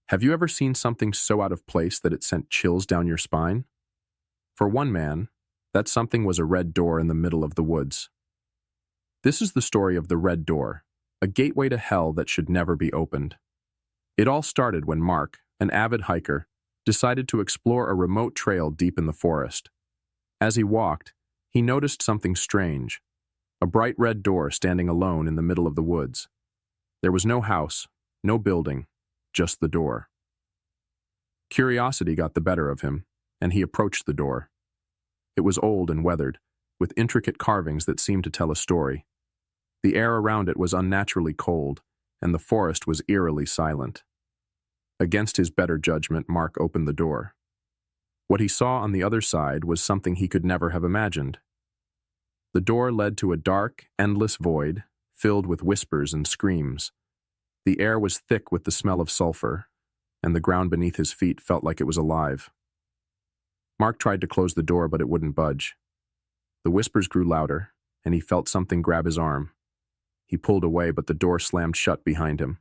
Have you ever seen something so out of place that it sent chills down your spine? For one man, that something was a red door in the middle of the woods. This is the story of the Red Door, a gateway to hell that should never be opened. It all started when Mark, an avid hiker, decided to explore a remote trail deep in the forest. As he walked, he noticed something strange, a bright red door standing alone in the middle of the woods. There was no house, no building, just the door. Curiosity got the better of him, and he approached the door. It was old and weathered, with intricate carvings that seemed to tell a story. The air around it was unnaturally cold, and the forest was eerily silent. Against his better judgment, Mark opened the door. What he saw on the other side was something he could never have imagined. The door led to a dark, endless void, filled with whispers and screams. The air was thick with the smell of sulfur, and the ground beneath his feet felt like it was alive. Mark tried to close the door, but it wouldn't budge. The whispers grew louder, and he felt something grab his arm. He pulled away, but the door slammed shut behind him.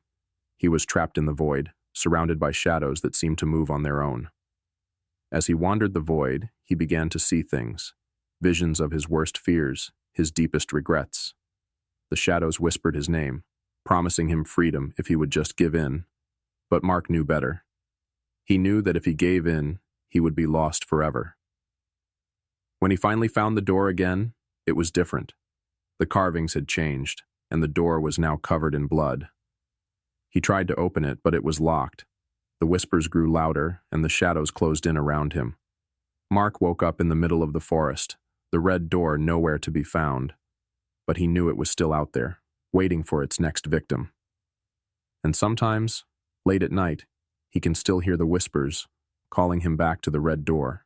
He was trapped in the void, surrounded by shadows that seemed to move on their own. As he wandered the void, he began to see things, visions of his worst fears, his deepest regrets. The shadows whispered his name, promising him freedom if he would just give in. But Mark knew better. He knew that if he gave in, he would be lost forever. When he finally found the door again, it was different. The carvings had changed, and the door was now covered in blood. He tried to open it, but it was locked. The whispers grew louder, and the shadows closed in around him. Mark woke up in the middle of the forest, the red door nowhere to be found. But he knew it was still out there, waiting for its next victim. And sometimes, late at night, he can still hear the whispers, calling him back to the red door.